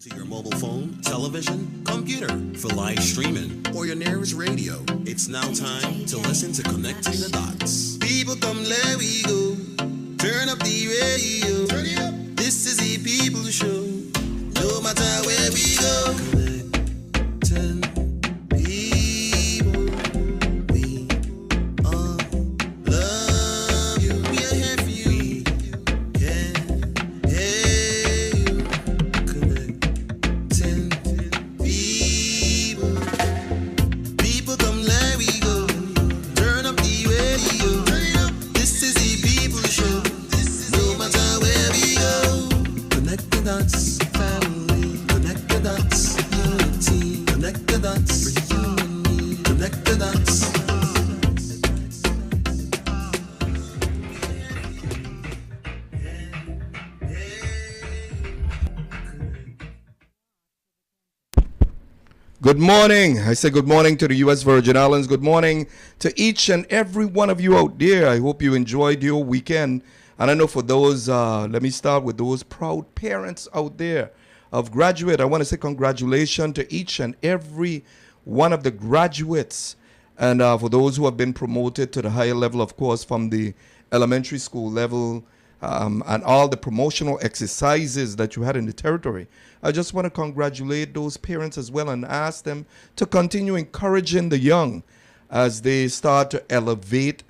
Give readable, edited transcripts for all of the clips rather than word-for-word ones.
To your mobile phone, television, computer, for live streaming, or your nearest radio. It's now time to listen to Connecting the Dots. People come, let we go. Turn up the radio. Turn it up. This is the People Show. No matter where we go. Connecting people. We all love you. We are here for you. We can hear you. Connecting people. People come, let we go. Turn up the radio. Turn it up. This is the People Show. No matter where we go. Connect the dots, family. Connect the dots, unity. Connect the dots, for you and me. Connect the dots. Good morning. I say good morning to the U.S. Virgin Islands. Good morning to each and every one of you out there. I hope you enjoyed your weekend. And I know for those, let me start with those proud parents out there of graduate. I want to say congratulations to each and every one of the graduates. And for those who have been promoted to the higher level, of course, from the elementary school level, and all the promotional exercises that you had in the territory. I just want to congratulate those parents as well and ask them to continue encouraging the young as they start to elevate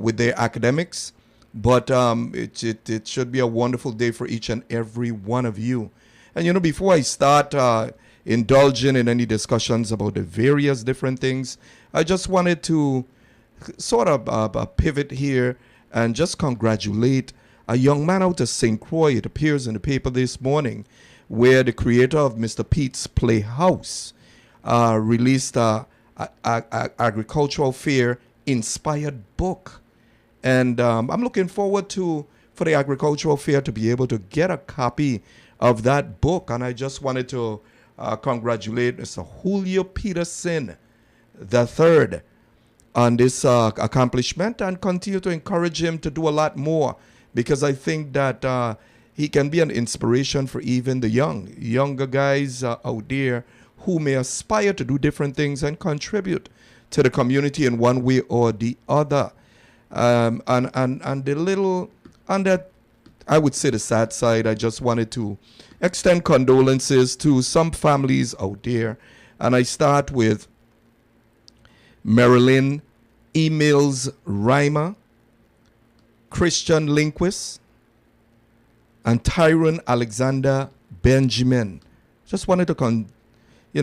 with their academics. But it should be a wonderful day for each and every one of you. And, you know, before I start indulging in any discussions about the various different things, I just wanted to sort of pivot here and just congratulate a young man out of St. Croix. It appears in the paper this morning, where the creator of Mr. Pete's Playhouse released a agricultural fair inspired book. And I'm looking forward for the agricultural fair to be able to get a copy of that book. And I just wanted to congratulate Mr. Julio Peterson III on this accomplishment and continue to encourage him to do a lot more, because I think that he can be an inspiration for even the younger guys out there who may aspire to do different things and contribute to the community in one way or the other. And the little, on that, I would say the sad side, I just wanted to extend condolences to some families out there. And I start with Marilyn Emails Reimer, Christian Linquist, and Tyrone Alexander Benjamin. Just wanted to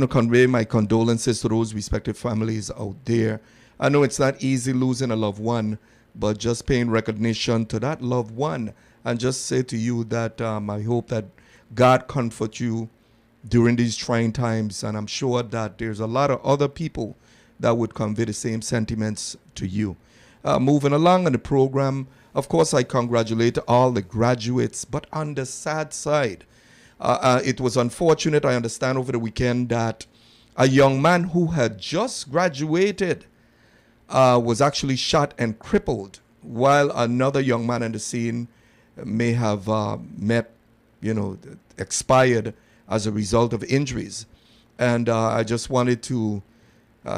convey my condolences to those respective families out there. I know it's not easy losing a loved one, but just paying recognition to that loved one and just say to you that I hope that God comfort you during these trying times. And I'm sure that there's a lot of other people that would convey the same sentiments to you. Moving along in the program, of course, I congratulate all the graduates, but on the sad side, it was unfortunate, I understand, over the weekend that a young man who had just graduated was actually shot and crippled, while another young man in the scene may have expired as a result of injuries. And I just wanted to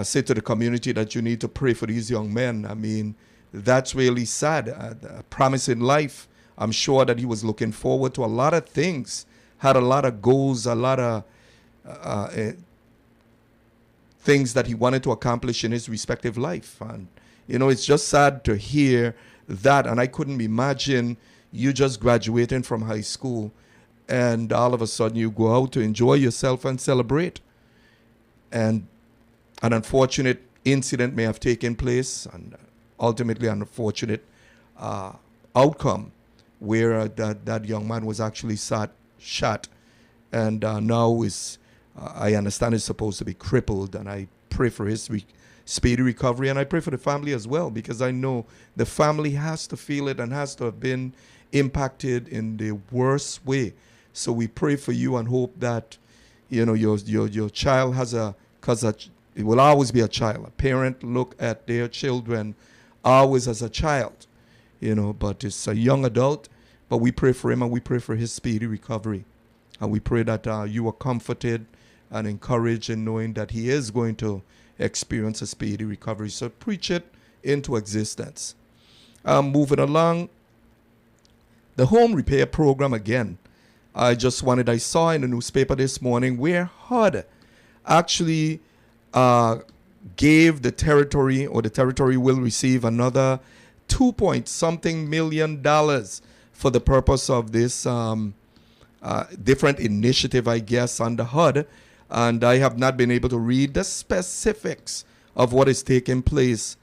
say to the community that you need to pray for these young men. I mean, that's really sad. Promising life. I'm sure that he was looking forward to a lot of things, had a lot of goals, a lot of things that he wanted to accomplish in his respective life. And, it's just sad to hear that. And I couldn't imagine you just graduating from high school and all of a sudden you go out to enjoy yourself and celebrate. And an unfortunate incident may have taken place, and ultimately an unfortunate outcome where that young man was actually shot and now I understand is supposed to be crippled. And I pray for his speedy recovery, and I pray for the family as well, because I know the family has to feel it and has to have been impacted in the worst way. So we pray for you and hope that your child has because it will always be a child. A parent look at their children always as a child, but it's a young adult. But we pray for him and we pray for his speedy recovery. And we pray that you are comforted and encouraged in knowing that he is going to experience a speedy recovery. So preach it into existence. Moving along, the home repair program again. I saw in the newspaper this morning where HUD actually gave the territory, or the territory will receive another $2 million for the purpose of this different initiative, I guess, under HUD. And I have not been able to read the specifics of what is taking place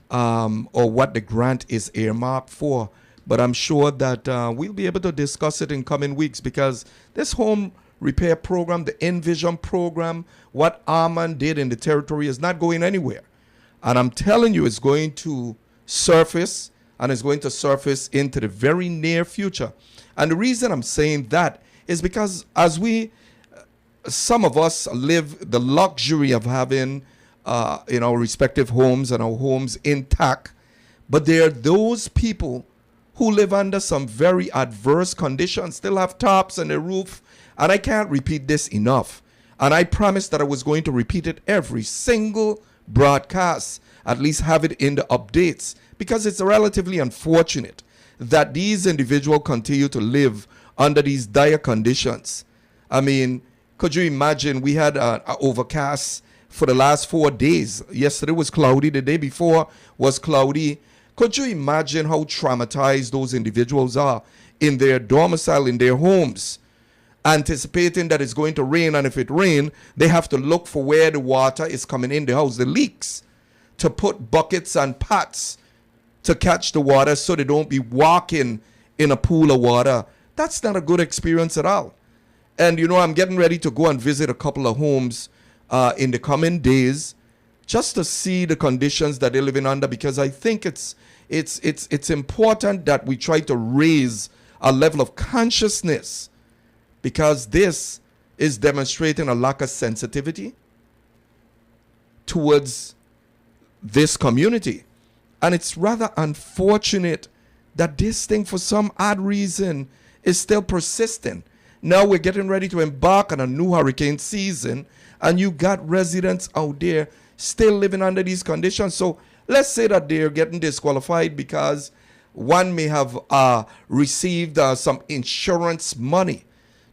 or what the grant is earmarked for. But I'm sure that we'll be able to discuss it in coming weeks, because this home repair program, the Envision program, what Armand did in the territory is not going anywhere. And I'm telling you, it's going to surface, and it's going to surface into the very near future. And the reason I'm saying that is because as some of us live the luxury of having in our respective homes and our homes intact, but there are those people who live under some very adverse conditions, still have tops on their roof. And I can't repeat this enough. And I promised that I was going to repeat it every single broadcast, at least have it in the updates, because it's relatively unfortunate that these individuals continue to live under these dire conditions. I mean, could you imagine? We had an overcast for the last 4 days. Yesterday was cloudy. The day before was cloudy. Could you imagine how traumatized those individuals are in their domicile, in their homes, anticipating that it's going to rain, and if it rains, they have to look for where the water is coming in the house, the leaks, to put buckets and pots to catch the water so they don't be walking in a pool of water. That's not a good experience at all. And, I'm getting ready to go and visit a couple of homes in the coming days just to see the conditions that they're living under, because I think it's important that we try to raise a level of consciousness, because this is demonstrating a lack of sensitivity towards this community. And it's rather unfortunate that this thing, for some odd reason, is still persisting. Now we're getting ready to embark on a new hurricane season, and you got residents out there still living under these conditions. So let's say that they're getting disqualified because one may have received some insurance money.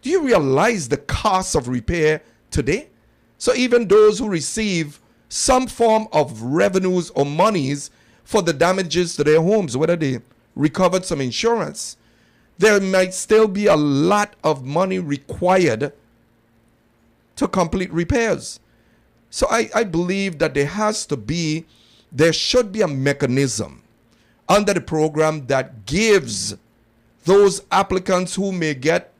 Do you realize the cost of repair today? So even those who receive some form of revenues or monies for the damages to their homes, whether they recovered some insurance, there might still be a lot of money required to complete repairs. So I believe that there should be a mechanism under the program that gives those applicants who may get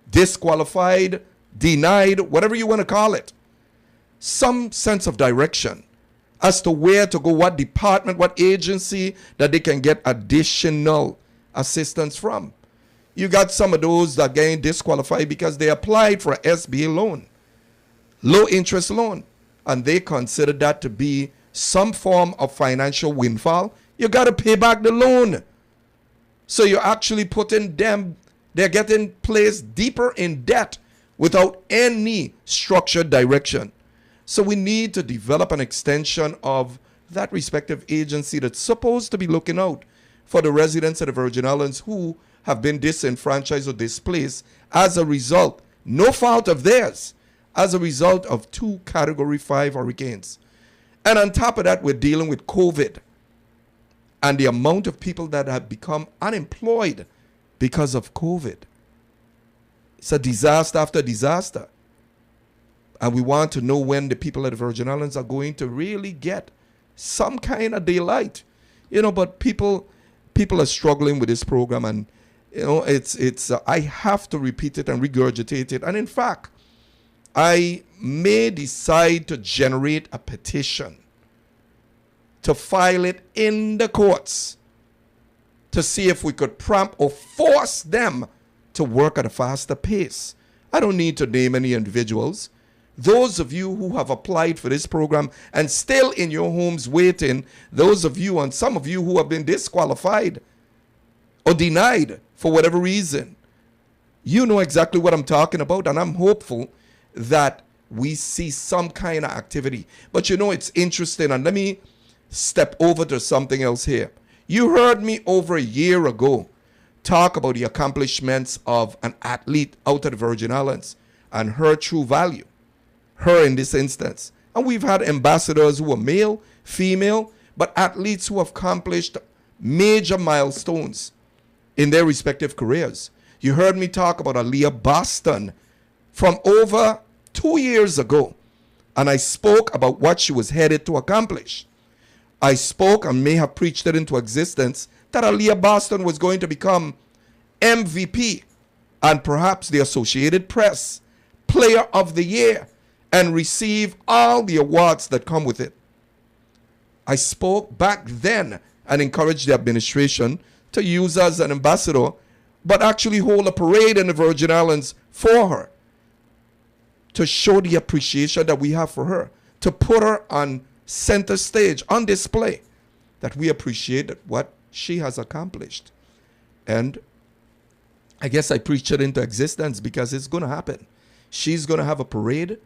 disqualified, denied, whatever you want to call it, some sense of direction as to where to go, what department, what agency that they can get additional assistance from. You got some of those that getting disqualified because they applied for an SBA loan, low interest loan, and they consider that to be some form of financial windfall. You got to pay back the loan. So you're actually putting them, they're getting placed deeper in debt without any structured direction. So we need to develop an extension of that respective agency that's supposed to be looking out for the residents of the Virgin Islands who have been disenfranchised or displaced as a result, no fault of theirs, as a result of 2 Category 5 hurricanes. And on top of that, we're dealing with COVID and the amount of people that have become unemployed because of COVID. It's a disaster after disaster. And we want to know when the people of the Virgin Islands are going to really get some kind of daylight. But people are struggling with this program, and it's I have to repeat it and regurgitate it. And in fact, I may decide to generate a petition to file it in the courts to see if we could prompt or force them to work at a faster pace. I don't need to name any individuals. Those of you who have applied for this program and still in your homes waiting, those of you and some of you who have been disqualified or denied for whatever reason, You know exactly what I'm talking about, and I'm hopeful that we see some kind of activity. But you know, it's interesting, and let me step over to something else here. You heard me over a year ago talk about the accomplishments of an athlete out of the Virgin Islands and her true value, her in this instance. And we've had ambassadors who are male, female, but athletes who have accomplished major milestones in their respective careers. You heard me talk about Aaliyah Boston from over 2 years ago, and I spoke about what she was headed to accomplish. I spoke and may have preached it into existence that Aaliyah Boston was going to become MVP and perhaps the Associated Press Player of the Year and receive all the awards that come with it. I spoke back then and encouraged the administration to use her as an ambassador, but actually hold a parade in the Virgin Islands for her to show the appreciation that we have for her, to put her on center stage, on display, that we appreciate what she has accomplished. And I guess I preached it into existence because it's going to happen. She's going to have a parade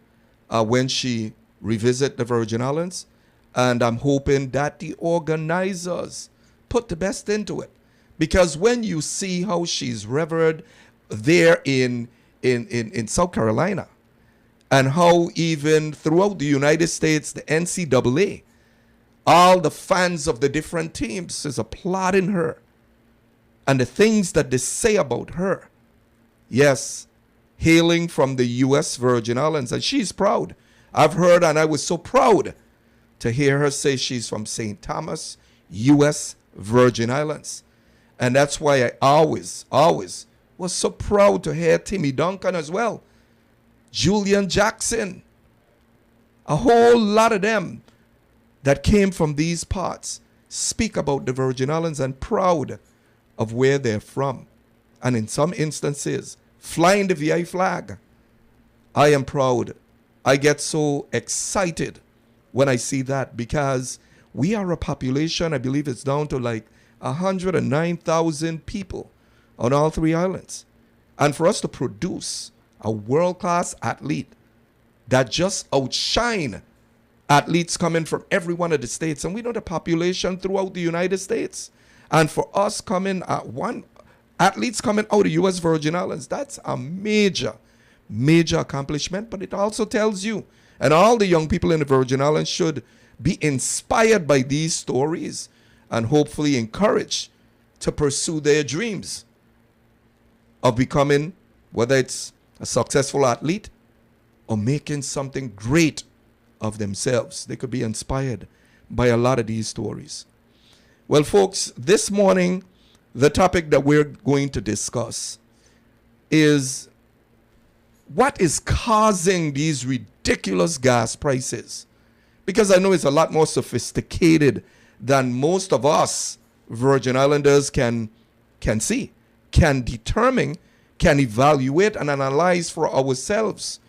when she revisit the Virgin Islands, and I'm hoping that the organizers put the best into it. Because when you see how she's revered there in South Carolina, and how even throughout the United States, the NCAA, all the fans of the different teams is applauding her. And the things that they say about her. Yes, hailing from the U.S. Virgin Islands. And she's proud. I've heard, and I was so proud to hear her say she's from St. Thomas, U.S. Virgin Islands. And that's why I always was so proud to hear Timmy Duncan as well. Julian Jackson, a whole lot of them that came from these parts speak about the Virgin Islands and proud of where they're from. And in some instances, flying the VI flag. I am proud. I get so excited when I see that because we are a population, I believe it's down to like 109,000 people on all three islands. And for us to produce a world-class athlete that just outshine athletes coming from every one of the states. And we know the population throughout the United States. And for us coming at athletes coming out of the U.S. Virgin Islands, that's a major accomplishment. But it also tells you, and all the young people in the Virgin Islands should be inspired by these stories and hopefully encouraged to pursue their dreams of becoming, whether it's a successful athlete or making something great of themselves. They could be inspired by a lot of these stories. Well, folks, this morning, the topic that we're going to discuss is what is causing these ridiculous gas prices? Because I know it's a lot more sophisticated than most of us Virgin Islanders can see, can determine, can evaluate and analyze for ourselves.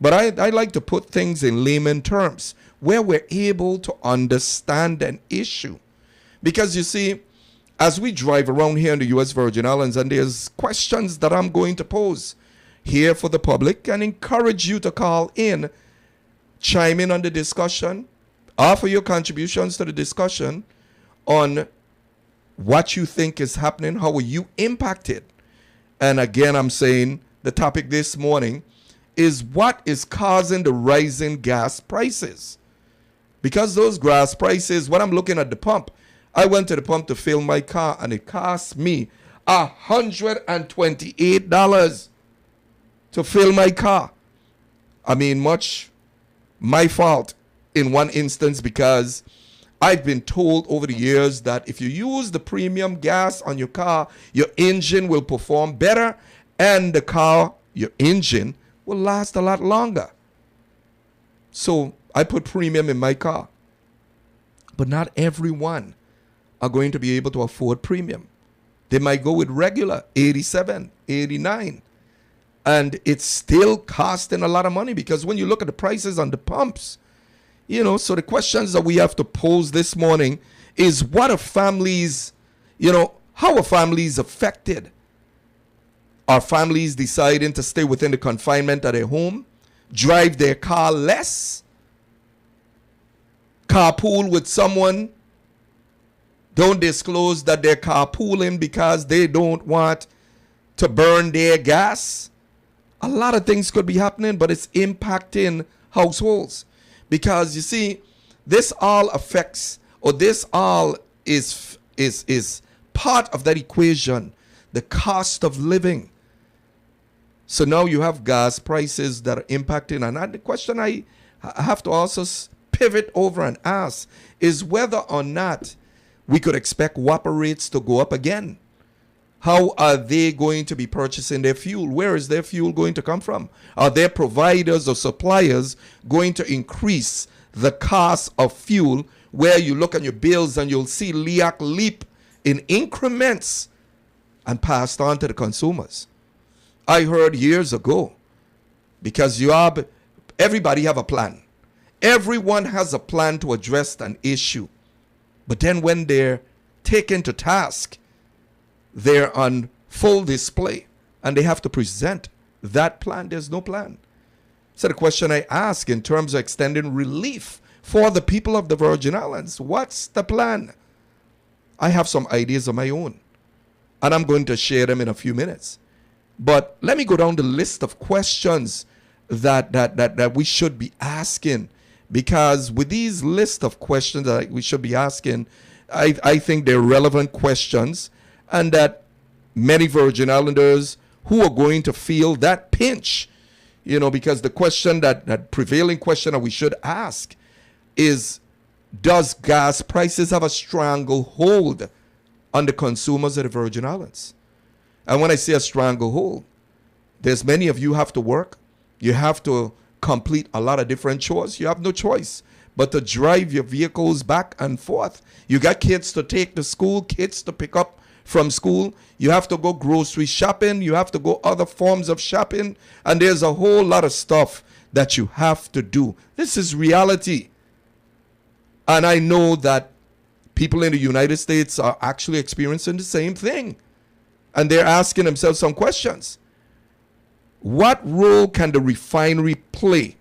But I like to put things in layman terms where we're able to understand an issue. Because you see, as we drive around here in the U.S. Virgin Islands, and there's questions that I'm going to pose here for the public and encourage you to call in, chime in on the discussion, offer your contributions to the discussion on what you think is happening, how are you impacted. And again, I'm saying the topic this morning is what is causing the rising gas prices. Because those gas prices, when I'm looking at the pump, I went to the pump to fill my car and it cost me $128 to fill my car. I mean, much my fault in one instance because I've been told over the years that if you use the premium gas on your car, your engine will perform better and the car, your engine, will last a lot longer. So I put premium in my car. But not everyone are going to be able to afford premium. They might go with regular, 87, 89. And it's still costing a lot of money because when you look at the prices on the pumps, you know, so the questions that we have to pose this morning is what are families, you know, how are families affected? Are families deciding to stay within the confinement of their home, drive their car less, carpool with someone, don't disclose that they're carpooling because they don't want to burn their gas? A lot of things could be happening, but it's impacting households. Because you see, this all affects, or this all is part of that equation, the cost of living. So now you have gas prices that are impacting. And the question I have to also pivot over and ask is whether or not we could expect WAPA rates to go up again. How are they going to be purchasing their fuel? Where is their fuel going to come from? Are their providers or suppliers going to increase the cost of fuel, where you look at your bills and you'll see LEAC leap in increments and passed on to the consumers? I heard years ago, because everybody have a plan. Everyone has a plan to address an issue. But then when they're taken to task, they're on full display and they have to present that plan. There's no plan. So the question I ask in terms of extending relief for the people of the Virgin Islands, what's the plan? I have some ideas of my own, and I'm going to share them in a few minutes. But let me go down the list of questions that we should be asking, because with these list of questions that we should be asking, I think they're relevant questions, and that many Virgin Islanders who are going to feel that pinch, because the question that prevailing question that we should ask is, does gas prices have a stranglehold on the consumers of the Virgin Islands? And when I say a stranglehold, there's many of you have to work. You have to complete a lot of different chores. You have no choice but to drive your vehicles back and forth. You got kids to take to school, kids to pick up from school. You have to go grocery shopping. You have to go other forms of shopping. And there's a whole lot of stuff that you have to do. This is reality. And I know that people in the United States are actually experiencing the same thing. And they're asking themselves some questions. What role can the refinery play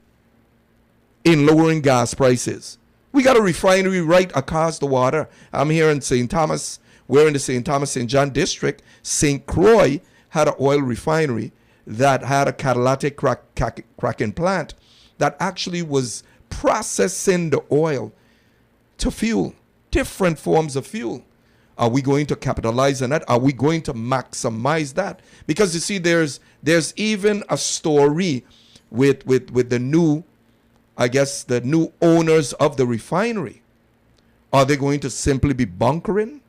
in lowering gas prices? We got a refinery right across the water. I'm here in St. Thomas. We're in the St. Thomas St. John district. St. Croix had an oil refinery that had a catalytic cracking plant that actually was processing the oil to fuel, different forms of fuel. Are we going to capitalize on that? Are we going to maximize that? Because you see, there's even a story with the new, the new owners of the refinery. Are they going to simply be bunkering?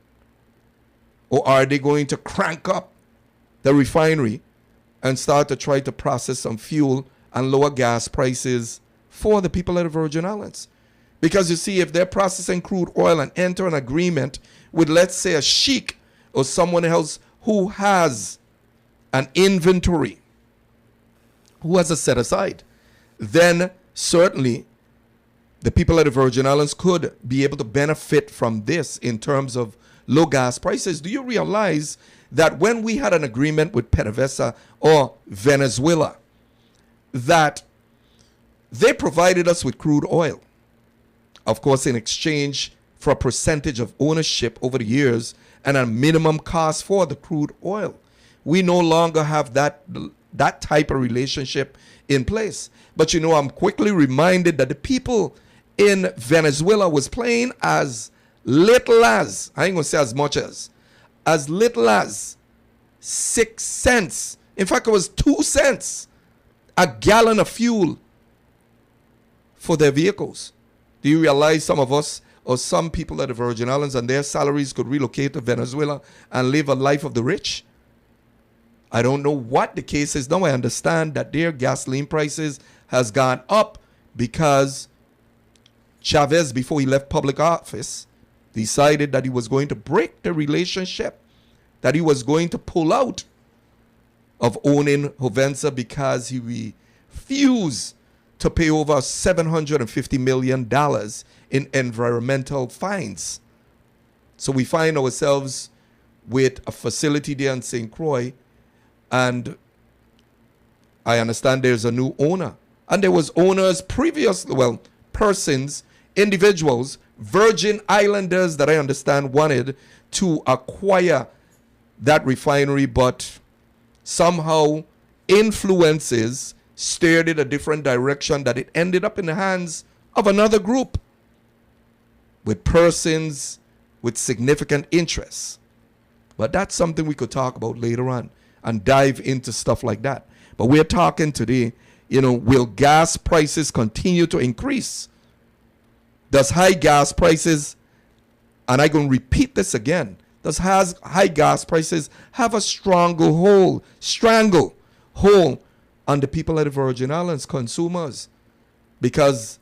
Or are they going to crank up the refinery and start to try to process some fuel and lower gas prices for the people of the Virgin Islands? Because you see, if they're processing crude oil and enter an agreement with, let's say, a sheik or someone else who has an inventory, who has a set aside, then certainly the people of the Virgin Islands could be able to benefit from this in terms of low gas prices. Do you realize that when we had an agreement with PDVSA or Venezuela, that they provided us with crude oil, of course, in exchange for a percentage of ownership over the years and a minimum cost for the crude oil? We no longer have that type of relationship in place. But I'm quickly reminded that the people in Venezuela was paying as little as, I ain't gonna say as little as 6 cents. In fact, it was 2 cents a gallon of fuel for their vehicles. Do you realize some of us, or some people at the Virgin Islands, and their salaries could relocate to Venezuela and live a life of the rich? I don't know what the case is. Now I understand that their gasoline prices has gone up because Chavez, before he left public office, decided that he was going to break the relationship, that he was going to pull out of owning Hovensa because he refused to pay over $750 million in environmental fines. So we find ourselves with a facility there in St. Croix, And I understand there's a new owner. And there was owners previously, well, persons, individuals, Virgin Islanders that I understand wanted to acquire that refinery, but somehow influences steered it a different direction that it ended up in the hands of another group with persons with significant interests. But that's something we could talk about later on and dive into stuff like that. But we're talking today, will gas prices continue to increase? Does high gas prices, and I'm going to repeat this again, does high gas prices have a stranglehold on the people of the Virgin Islands, consumers? Because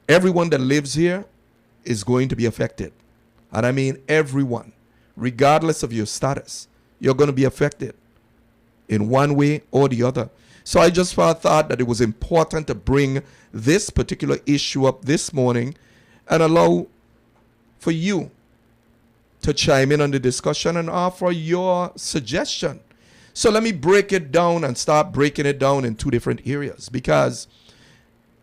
everyone that lives here is going to be affected. And I mean everyone, regardless of your status, you're going to be affected in one way or the other. So I just thought that it was important to bring this particular issue up this morning and allow for you to chime in on the discussion and offer your suggestion. So let me break it down and start breaking it down in two different areas, because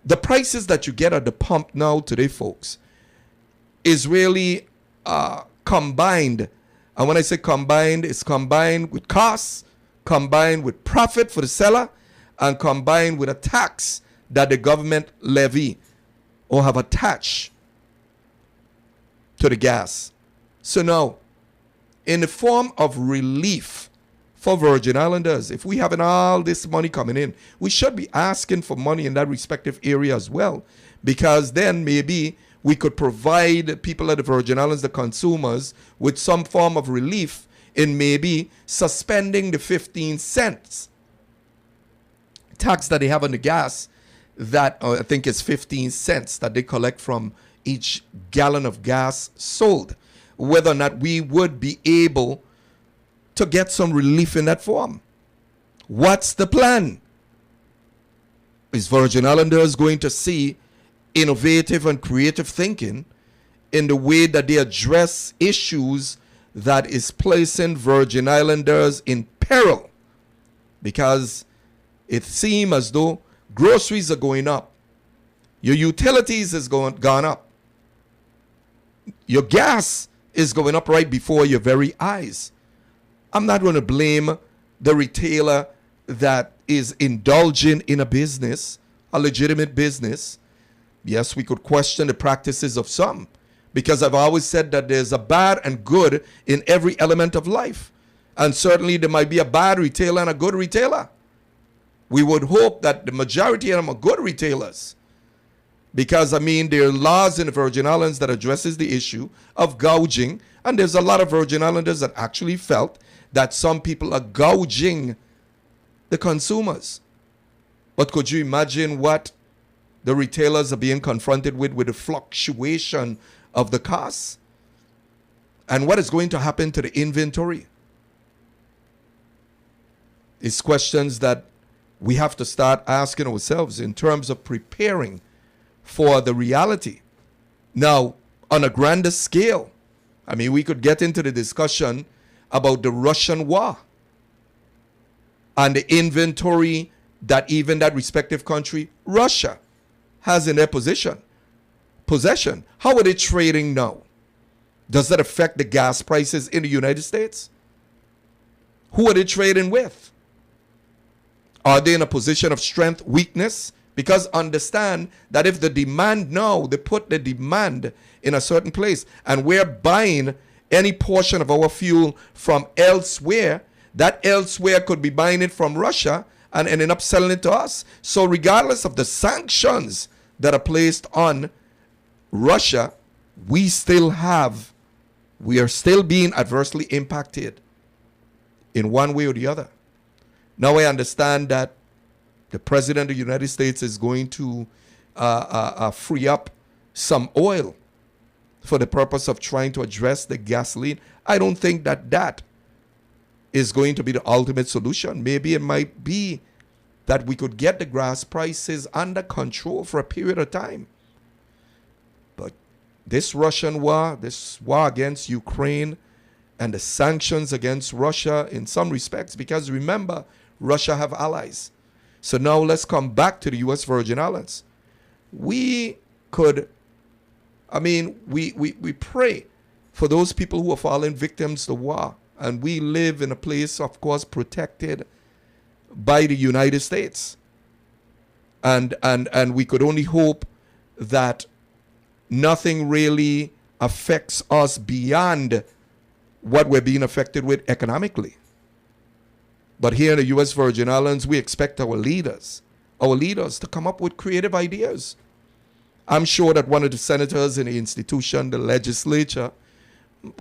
the prices that you get at the pump now today, folks, is really combined. And when I say combined, it's combined with costs, combined with profit for the seller, and combined with a tax that the government levy or have attached to the gas. So now, in the form of relief for Virgin Islanders, if we having all this money coming in, we should be asking for money in that respective area as well, because then maybe we could provide people at the Virgin Islands, the consumers, with some form of relief in maybe suspending the 15 cents tax that they have on the gas, that I think is 15 cents that they collect from each gallon of gas sold. Whether or not we would be able to get some relief in that form. What's the plan? Is Virgin Islanders going to see innovative and creative thinking in the way that they address issues that is placing Virgin Islanders in peril? Because it seems as though groceries are going up, your utilities has gone up, your gas is going up right before your very eyes. I'm not going to blame the retailer that is indulging in a business, a legitimate business. Yes, we could question the practices of some, because I've always said that there's a bad and good in every element of life. And certainly there might be a bad retailer and a good retailer. We would hope that the majority of them are good retailers, because, I mean, there are laws in the Virgin Islands that addresses the issue of gouging, and there's a lot of Virgin Islanders that actually felt that some people are gouging the consumers. But could you imagine what the retailers are being confronted with the fluctuation of the costs? And what is going to happen to the inventory? It's questions that we have to start asking ourselves in terms of preparing for the reality. Now, on a grander scale, I mean, we could get into the discussion about the Russian war and the inventory that even that respective country, Russia, has in their possession. How are they trading now? Does that affect the gas prices in the United States? Who are they trading with? Are they in a position of strength, weakness? Because understand that if the demand now, they put the demand in a certain place, and we're buying any portion of our fuel from elsewhere, that elsewhere could be buying it from Russia and ending up selling it to us. So regardless of the sanctions that are placed on Russia, we are still being adversely impacted in one way or the other. Now I understand that the President of the United States is going to free up some oil for the purpose of trying to address the gasoline. I don't think that is going to be the ultimate solution. Maybe it might be that we could get the gas prices under control for a period of time. But this Russian war, this war against Ukraine, and the sanctions against Russia in some respects, because remember, Russia have allies. So now let's come back to the U.S. Virgin Islands. We could, we pray for those people who are falling victims to war. And we live in a place, of course, protected by the United States. And we could only hope that nothing really affects us beyond what we're being affected with economically. But here in the U.S. Virgin Islands, we expect our leaders to come up with creative ideas. I'm sure that one of the senators in the institution, the legislature,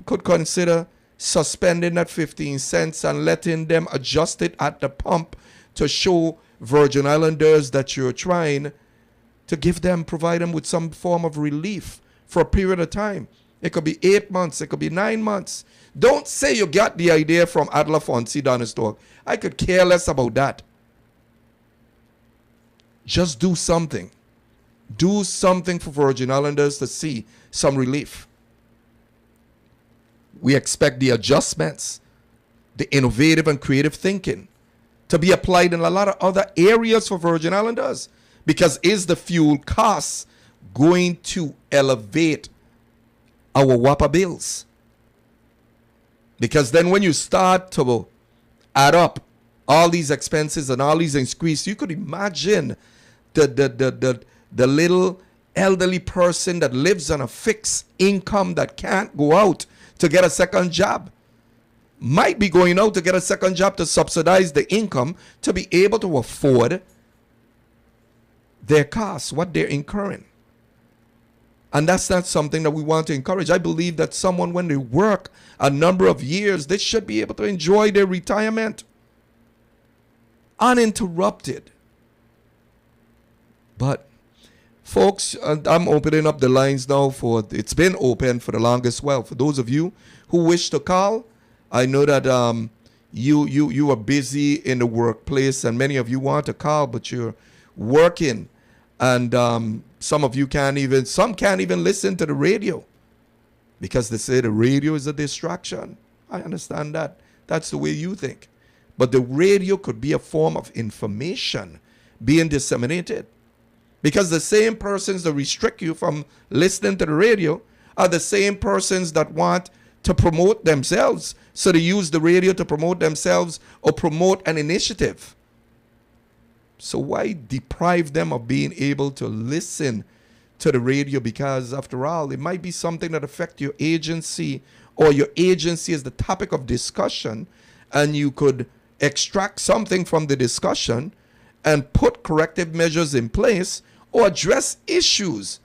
could consider suspending that 15 cents and letting them adjust it at the pump to show Virgin Islanders that you're trying to provide them with some form of relief for a period of time. It could be 8 months, it could be 9 months. Don't say you got the idea from Adler Fonsi Donistorg. I could care less about that. Just do something. Do something for Virgin Islanders to see some relief. We expect the adjustments, the innovative and creative thinking to be applied in a lot of other areas for Virgin Islanders. Because is the fuel costs going to elevate our WAPA bills? Because then when you start to add up all these expenses and all these increases, you could imagine the little elderly person that lives on a fixed income that can't go out to get a second job, might be going out to get a second job to subsidize the income to be able to afford their costs, what they're incurring. And that's not something that we want to encourage. I believe that someone, when they work a number of years, they should be able to enjoy their retirement uninterrupted. But folks, I'm opening up the lines now it's been open for the longest while. For those of you who wish to call, I know that you are busy in the workplace and many of you want to call, but you're working. And some can't even listen to the radio because they say the radio is a distraction. I understand that. That's the way you think. But the radio could be a form of information being disseminated. Because the same persons that restrict you from listening to the radio are the same persons that want to promote themselves. So they use the radio to promote themselves or promote an initiative. So why deprive them of being able to listen to the radio? Because after all, it might be something that affects your agency, or your agency is the topic of discussion, and you could extract something from the discussion and put corrective measures in place or address issues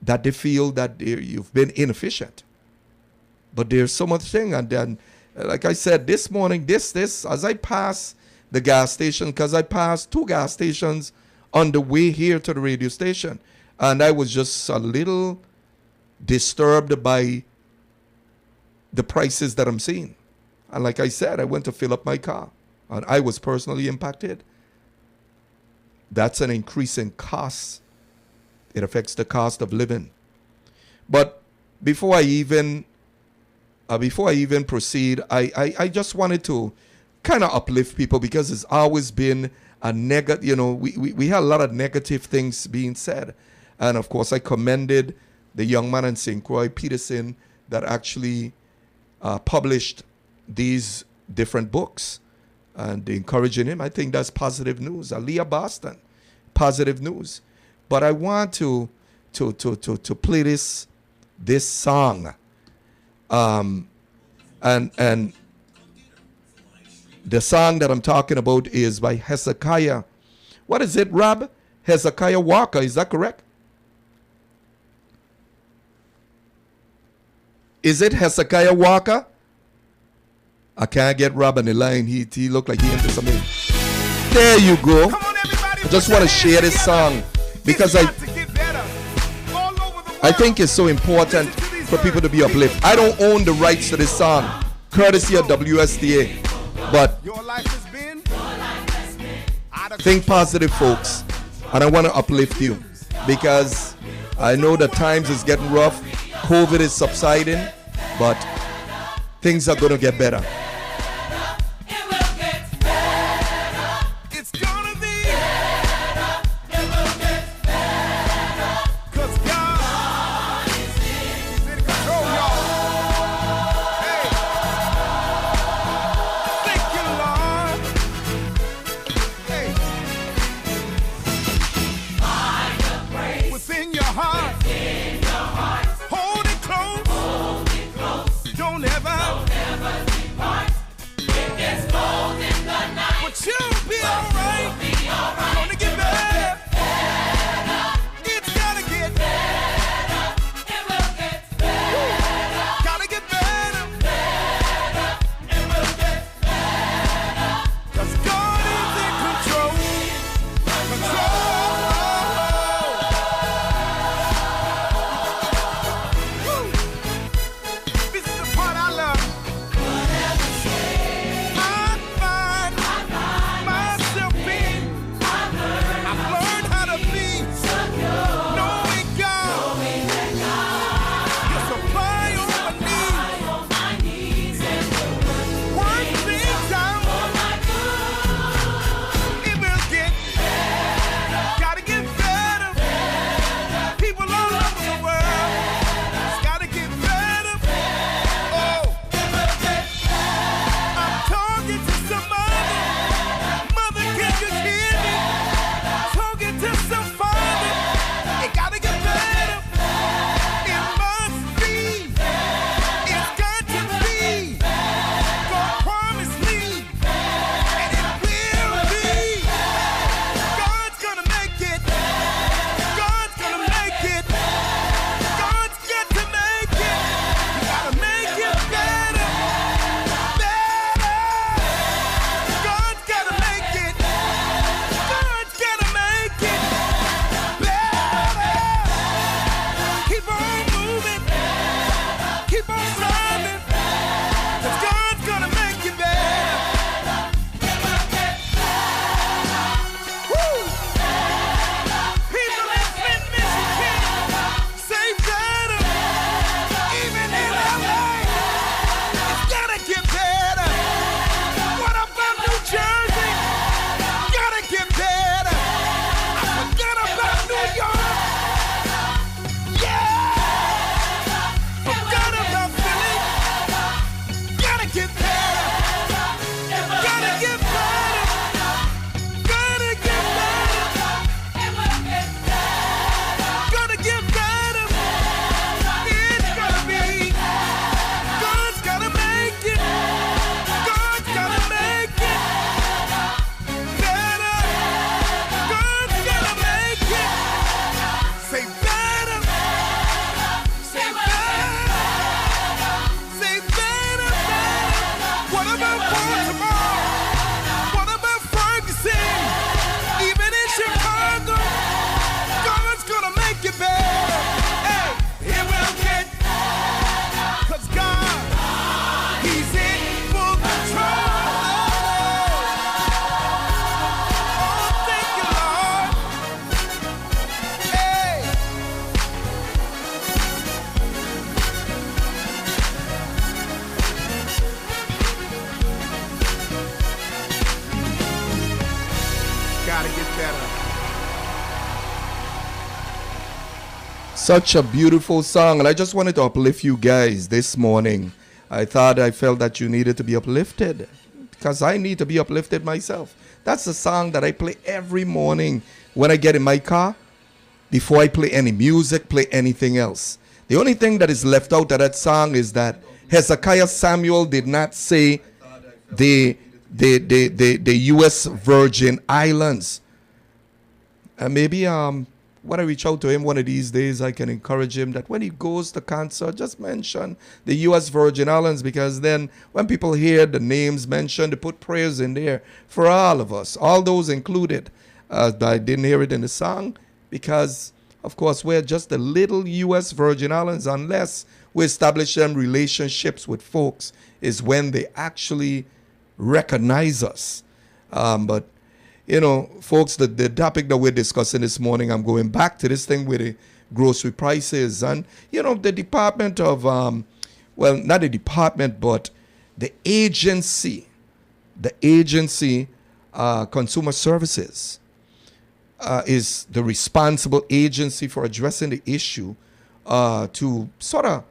that they feel that you've been inefficient. But there's so much thing. And then, like I said, this morning, as I pass the gas station, because I passed 2 gas stations on the way here to the radio station, and I was just a little disturbed by the prices that I'm seeing. And like I said, I went to fill up my car, and I was personally impacted. That's an increase in costs. It affects the cost of living. But before I even proceed, I just wanted to kind of uplift people, because it's always been a negative, we had a lot of negative things being said. And of course, I commended the young man in St. Croix, Peterson, that actually published these different books and encouraging him. I think that's positive news. Aaliyah Boston, positive news. But I want to play this song. And the song that I'm talking about is by Hezekiah. What is it, Rob? Hezekiah Walker, is that correct? Is it Hezekiah Walker? I can't get Rob on the line. He looked like he into something. There you go. I just want to share this song because I think it's so important for people to be uplifted. I don't own the rights to this song, courtesy of WSTA. But think positive, folks. And I want to uplift you because I know that times is getting rough. COVID is subsiding, but things are going to get better. Such a beautiful song, and I just wanted to uplift you guys this morning. I felt that you needed to be uplifted because I need to be uplifted myself. That's the song that I play every morning when I get in my car, before I play any music, play anything else. The only thing that is left out of that song is that Hezekiah Samuel did not say the U.S. Virgin Islands. And maybe when I reach out to him one of these days, I can encourage him that when he goes to concert, just mention the U.S. Virgin Islands, because then when people hear the names mentioned, they put prayers in there for all of us, all those included. But I didn't hear it in the song because, of course, we're just the little U.S. Virgin Islands. Unless we establish them relationships with folks is when they actually recognize us. But you know, folks, the topic that we're discussing this morning, I'm going back to this thing with the grocery prices. And, you know, the Department of, well, not the department, but the agency, Consumer Services, is the responsible agency for addressing the issue to sort of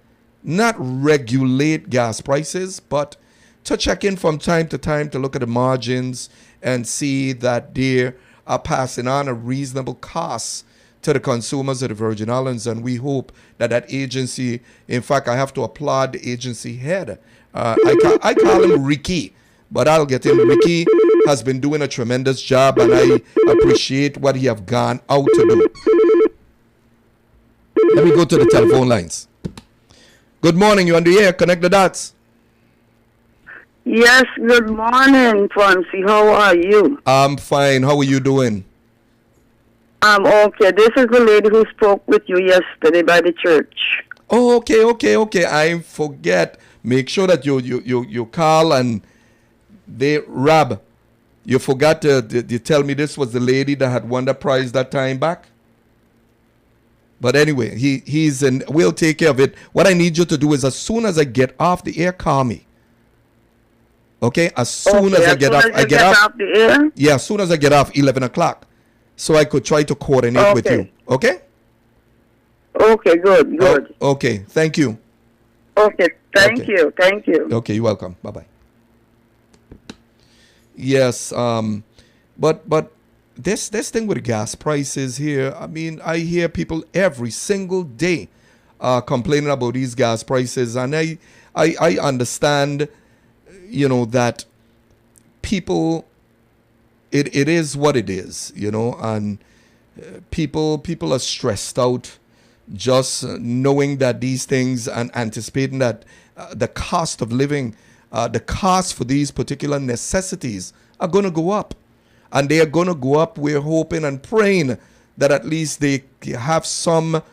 not regulate gas prices, but to check in from time to time to look at the margins and see that they are passing on a reasonable cost to the consumers of the Virgin Islands. And we hope that that agency, in fact, I have to applaud the agency head. I call him Ricky, but I'll get him. Ricky has been doing a tremendous job, and I appreciate what he have gone out to do. Let me go to the telephone lines. Good morning, you on the air. Connect the dots. Yes, good morning, Fonzie. How are you? I'm fine. How are you doing? I'm okay. This is the lady who spoke with you yesterday by the church. Oh, okay. I forget. Make sure that you call and Rob, you forgot to tell me this was the lady that had won the prize that time back. But anyway, he's in. We'll take care of it. What I need you to do is, as soon as I get off the air, call me. Okay, as soon as I get off the air? Yeah, as soon as I get off, 11 o'clock. So I could try to coordinate with you. Okay? Okay, good. Okay, thank you. Okay, thank you. Okay, you're welcome. Bye-bye. Yes, but this thing with gas prices here, I mean, I hear people every single day complaining about these gas prices, and I understand, that people, it is what it is, and people are stressed out just knowing that these things and anticipating that the cost of living, the cost for these particular necessities are going to go up. And they are going to go up. We're hoping and praying that at least they have some,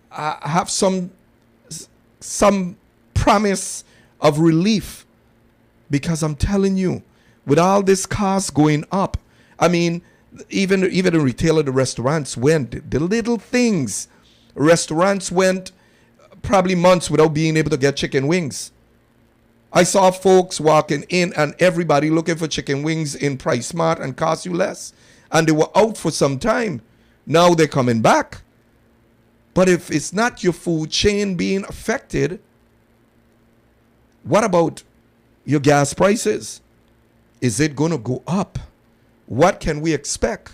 have some promise of relief. Because I'm telling you, with all this cost going up, I mean, even in retail, the restaurants went, the little things. Restaurants went probably months without being able to get chicken wings. I saw folks walking in and everybody looking for chicken wings in Price Smart and Cost You Less. And they were out for some time. Now they're coming back. But if it's not your food chain being affected, what about your gas prices? Is it going to go up? What can we expect?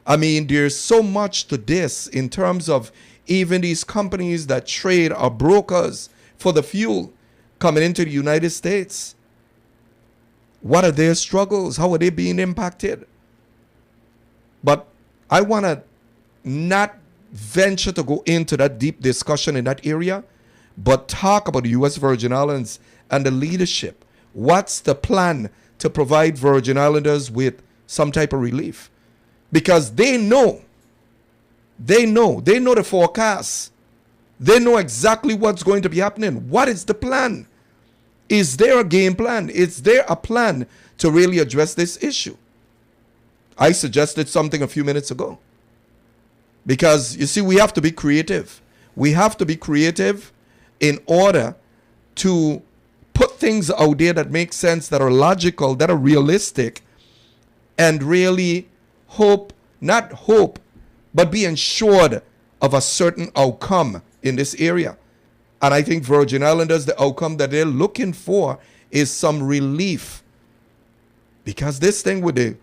I mean, there's so much to this in terms of even these companies that trade or brokers for the fuel coming into the United States. What are their struggles? How are they being impacted? But I want to not venture to go into that deep discussion in that area, but talk about the U.S. Virgin Islands and the leadership. What's the plan to provide Virgin Islanders with some type of relief? Because they know the forecast. They know exactly what's going to be happening. What is the plan? Is there a game plan? Is there a plan to really address this issue? I suggested something a few minutes ago. Because, you see, we have to be creative. We have to be creative in order to put things out there that make sense, that are logical, that are realistic, and really not hope, but be ensured of a certain outcome in this area. And I think Virgin Islanders, the outcome that they're looking for is some relief. Because this thing with the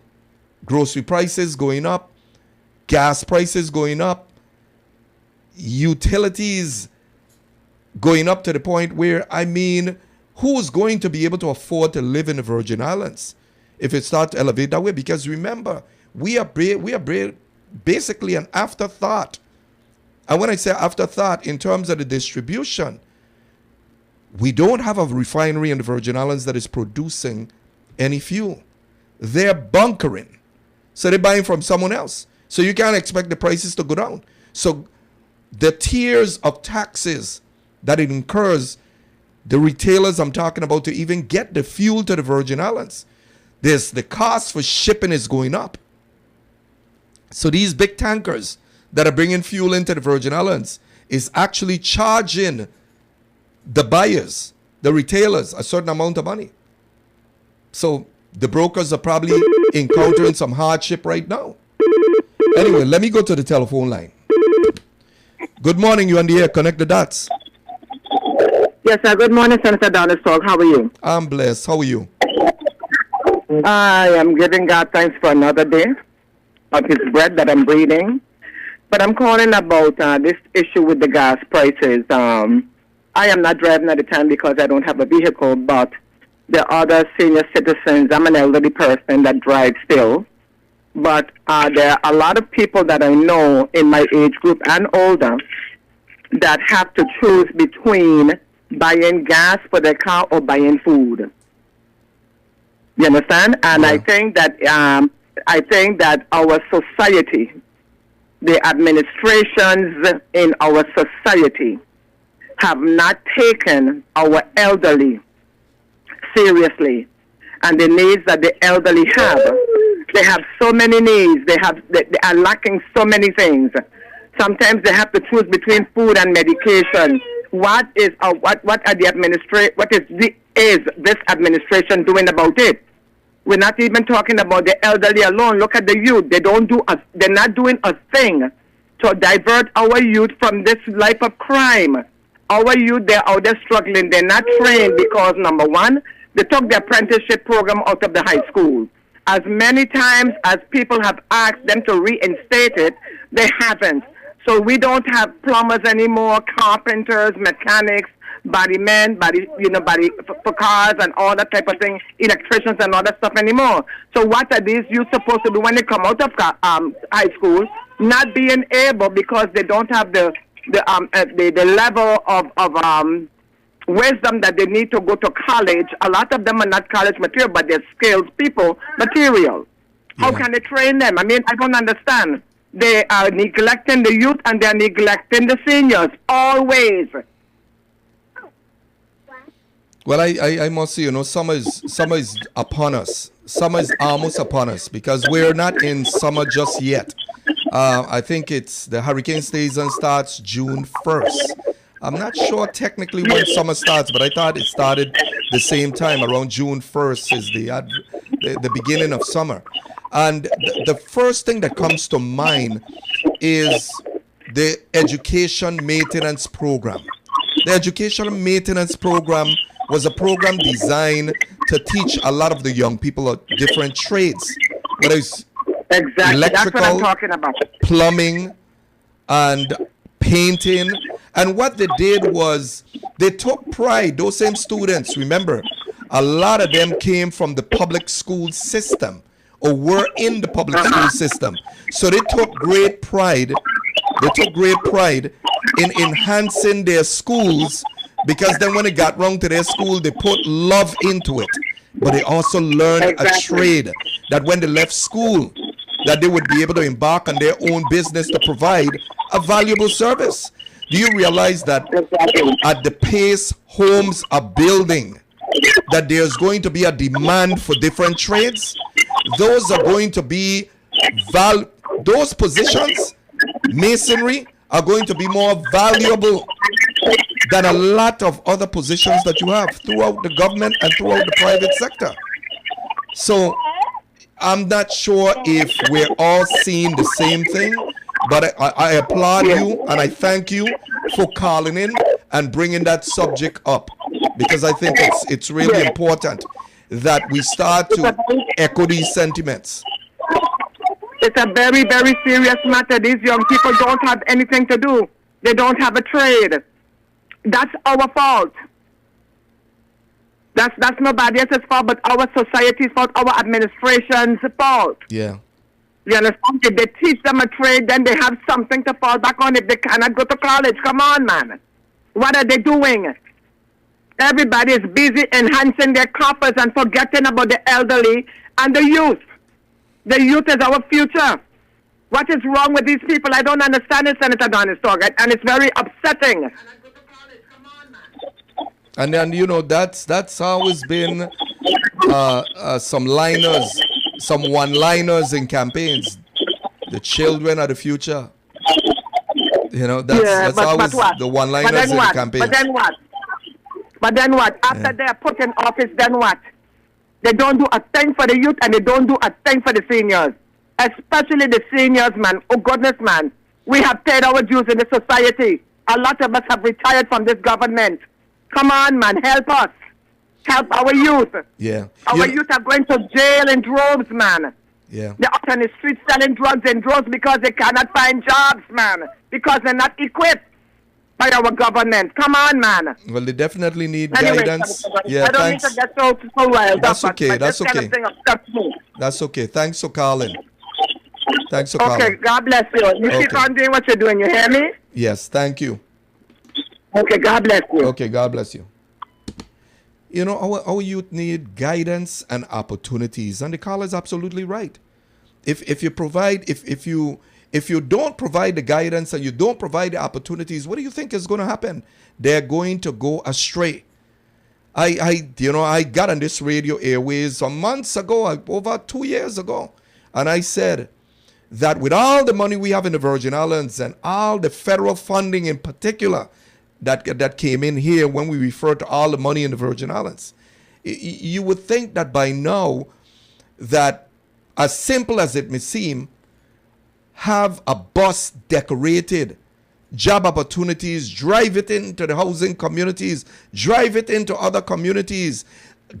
grocery prices going up, gas prices going up, utilities going up to the point where, I mean, who's going to be able to afford to live in the Virgin Islands if it starts to elevate that way? Because remember, we are basically an afterthought. And when I say afterthought, in terms of the distribution, we don't have a refinery in the Virgin Islands that is producing any fuel. They're bunkering. So they're buying from someone else. So you can't expect the prices to go down. So the tiers of taxes that it incurs, the retailers I'm talking about, to even get the fuel to the Virgin Islands, the cost for shipping is going up. So these big tankers that are bringing fuel into the Virgin Islands is actually charging the buyers, the retailers, a certain amount of money. So the brokers are probably encountering some hardship right now. Anyway, let me go to the telephone line. Good morning, you on the air. Connect the dots. Yes, sir. Good morning, Senator Donald Stark. How are you? I'm blessed. How are you? I am giving God thanks for another day of his bread that I'm breathing. But I'm calling about this issue with the gas prices. I am not driving at the time because I don't have a vehicle, but there are other senior citizens. I'm an elderly person that drives still. But there are a lot of people that I know in my age group and older that have to choose between buying gas for their car or buying food. You understand? And Yeah. I think that our society, the administrations in our society, have not taken our elderly seriously, and the needs that the elderly have. They have so many needs. They are lacking so many things. Sometimes they have to choose between food and medication. What is this administration doing about it? We're not even talking about the elderly alone. Look at the youth. They're not doing a thing to divert our youth from this life of crime. Our youth, they're out there struggling. They're not trained because, number one, they took the apprenticeship program out of the high school. As many times as people have asked them to reinstate it, they haven't. So we don't have plumbers anymore, carpenters, mechanics, body for cars and all that type of thing, electricians and all that stuff anymore. So what are these youth supposed to do when they come out of high school? Not being able, because they don't have the level of wisdom that they need to go to college. A lot of them are not college material, but they're skilled people material. How can they train them? I mean, I don't understand. They are neglecting the youth and they're neglecting the seniors, always. Well, I must say, summer is upon us. Summer is almost upon us because we're not in summer just yet. I think it's the hurricane season starts June 1st. I'm not sure technically when summer starts, but I thought it started the same time. Around June 1st is the beginning of summer. And the first thing that comes to mind is the education maintenance program. The education maintenance program was a program designed to teach a lot of the young people different trades, whether it's exactly. electrical, that's what I'm talking about. plumbing, and painting. And what they did was they took pride. Those same students, remember, a lot of them came from the public school system or were in the public school system. So they took great pride. They took great pride in enhancing their schools, because then when it got round to their school, they put love into it. But they also learned a trade that when they left school, that they would be able to embark on their own business to provide a valuable service. Do you realize that at the pace homes are building, that there's going to be a demand for different trades? Those are going to be those positions, masonry, are going to be more valuable than a lot of other positions that you have throughout the government and throughout the private sector. So I'm not sure if we're all seeing the same thing, but I applaud you and I thank you for calling in and bringing that subject up, because I think it's really important that we start to echo these sentiments. It's a very, very serious matter. These young people don't have anything to do. They don't have a trade. That's our fault. That's nobody else's fault, but our society's fault, our administration's fault. Yeah. You understand? If they teach them a trade, then they have something to fall back on if they cannot go to college. Come on, man. What are they doing? Everybody is busy enhancing their coffers and forgetting about the elderly and the youth. The youth is our future. What is wrong with these people? I don't understand it, Senator Donald Stark, and it's very upsetting. And then, that's always been some one-liners in campaigns. The children are the future. That's always the one-liners in the campaign. But then what? But then what? After they are put in office, then what? They don't do a thing for the youth and they don't do a thing for the seniors. Especially the seniors, man. Oh, goodness, man. We have paid our dues in the society. A lot of us have retired from this government. Come on, man. Help us. Help our youth. Yeah. Our youth are going to jail in droves, man. Yeah. They're out on the streets selling drugs in droves because they cannot find jobs, man. Because they're not equipped by our government. Come on, man. Well, they definitely need Anyway, guidance. I don't need to get so riled That's up. okay, but that's this kind okay. of thing upsets me. That's okay. Thanks for calling. Thanks for calling. Okay, God bless you. You keep Okay. on doing what you're doing. You hear me? Yes, thank you. Okay, God bless you. Okay, God bless you. You know, our youth need guidance and opportunities, and the caller is absolutely right. If you don't provide the guidance and you don't provide the opportunities, what do you think is going to happen? They're going to go astray. I got on this radio airways some months ago, over 2 years ago, and I said that with all the money we have in the Virgin Islands and all the federal funding in particular that came in here when we refer to all the money in the Virgin Islands, you would think that by now that, as simple as it may seem, have a bus decorated, job opportunities, drive it into the housing communities, drive it into other communities,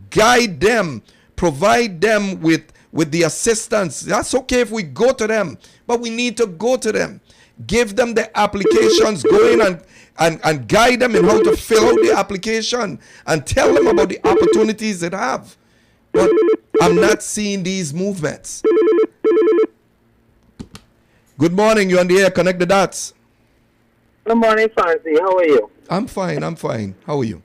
guide them, provide them with the assistance. That's okay if we go to them, but we need to go to them. Give them the applications, go in and guide them in how to fill out the application and tell them about the opportunities they have. But I'm not seeing these movements. Good morning, you're on the air. Connect the dots. Good morning, Fancy. How are you? I'm fine. How are you?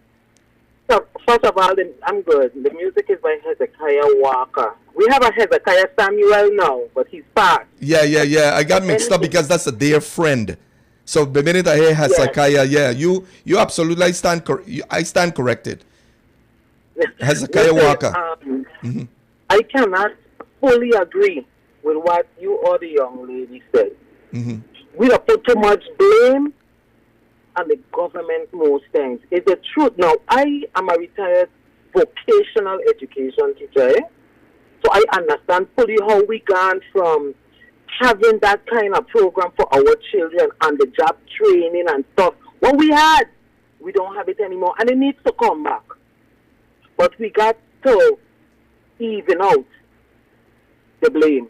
So, first of all, I'm good. The music is by Hezekiah Walker. We have a Hezekiah Samuel now, but he's passed. Yeah. I got mixed up because that's a dear friend. So the minute I hear Hezekiah, you absolutely, I stand corrected. Hezekiah Walker. I cannot fully agree with what you or the young lady said. We have put too much blame on the government most times. It's the truth. Now, I am a retired vocational education teacher, so I understand fully how we gone from having that kind of program for our children and the job training and stuff. What we had, we don't have it anymore, and it needs to come back. But we got to even out the blame.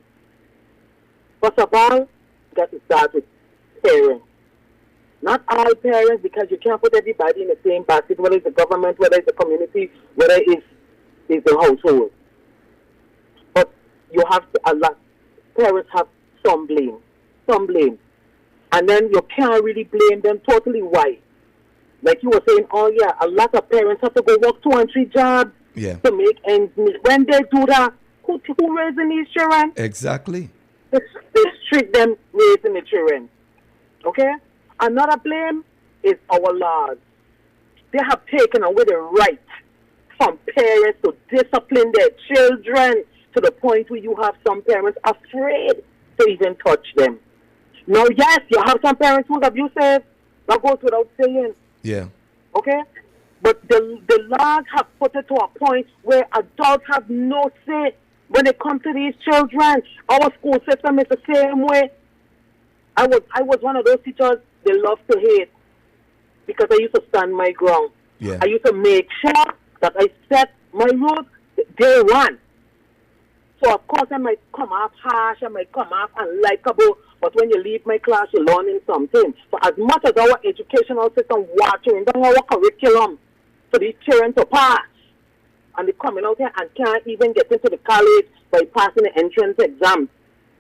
First of all, we got to start with parents. Not all parents, because you can't put everybody in the same basket, whether it's the government, whether it's the community, whether it's the household. But you have to, a lot, parents have some blame. And then you can't really blame them totally. Why? Like you were saying, a lot of parents have to go work 2 and 3 jobs to make ends meet. When they do that, who raising these children? Exactly. They treat them raising the children. Okay? Another blame is our laws. They have taken away the right from parents to discipline their children to the point where you have some parents afraid to even touch them. Now, yes, you have some parents who's abusive. That goes without saying. Yeah. Okay? But the laws have put it to a point where adults have no say when it comes to these children. Our school system is the same way. I was one of those teachers they love to hate because I used to stand my ground. Yeah. I used to make sure that I set my rules day one. So, of course, I might come off harsh, I might come off unlikable, but when you leave my class, you're learning something. So, as much as our educational system watching down our curriculum for these children to pass, and they're coming out here and can't even get into the college by passing the entrance exam,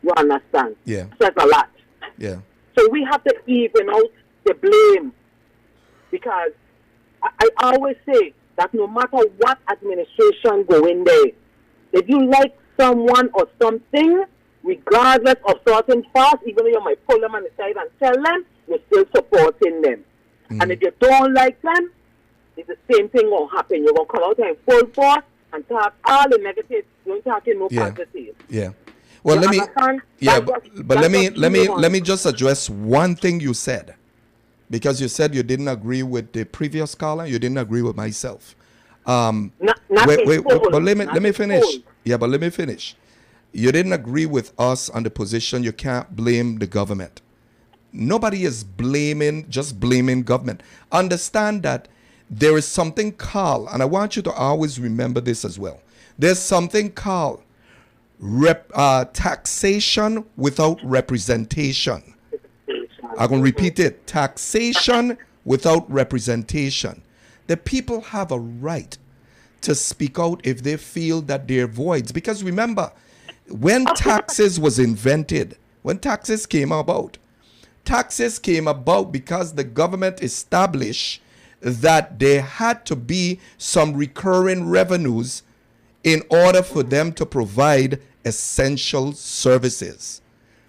you understand? Yeah. That's a lot. Yeah. So, we have to even out the blame, because I always say that no matter what administration go in there, if you like someone or something, regardless of certain parts, even though you might pull them on the side and tell them, you're still supporting them. And if you don't like them, it's the same thing will happen. You're going to come out in full force and talk all the negative. You ain't talking no positive. Yeah. Well, you let me understand? let me just address one thing you said. Because you said you didn't agree with the previous caller, you didn't agree with myself. Not Wait, full, but let me in finish. full. Yeah, but let me finish. You didn't agree with us on the position you can't blame the government. Nobody is just blaming government. Understand that there is something called, and I want you to always remember this as well. There's something called taxation without representation. I'm going to repeat it. Taxation without representation. The people have a right to speak out if they feel that they're voids. Because remember, when taxes was invented, when taxes came about because the government established that there had to be some recurring revenues in order for them to provide essential services.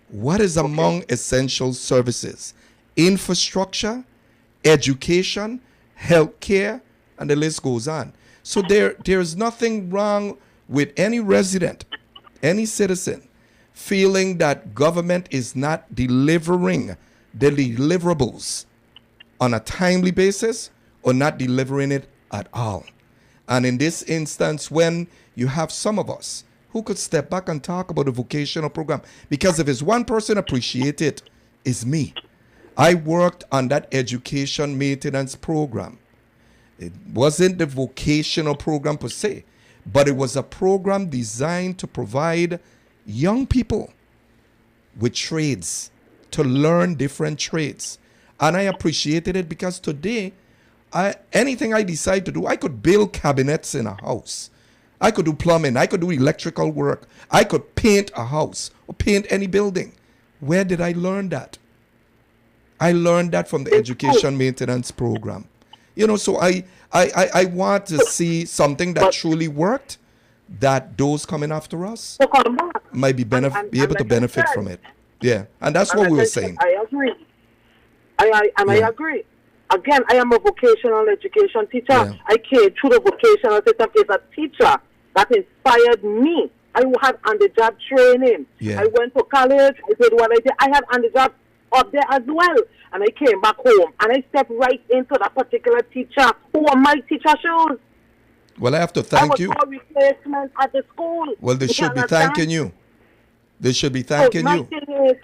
What is among essential services? Infrastructure, education, healthcare, and the list goes on. So there's nothing wrong with any resident, any citizen, feeling that government is not delivering the deliverables on a timely basis or not delivering it at all. And in this instance, when you have some of us who could step back and talk about the vocational program, because if it's one person appreciate it, it's me. I worked on that education maintenance program. It wasn't the vocational program per se, but it was a program designed to provide young people with trades, to learn different trades. And I appreciated it because today, anything I decide to do, I could build cabinets in a house. I could do plumbing. I could do electrical work. I could paint a house or paint any building. Where did I learn that? I learned that from the education maintenance program. You know, so I want to see something that truly worked, that those coming after us might be able to benefit from it. Yeah, and that's what we were saying. I agree. I agree. Again, I am a vocational education teacher. Yeah. I came through the vocational system as a teacher that inspired me. I had on-the-job training. Yeah. I went to college. I did what I did. I had on-the-job up there as well. And I came back home. And I stepped right into that particular teacher who were my teacher shoes. Well, I have to thank you. I was a replacement at the school. Well, they should be thanking you. They should be thanking you. My thing is,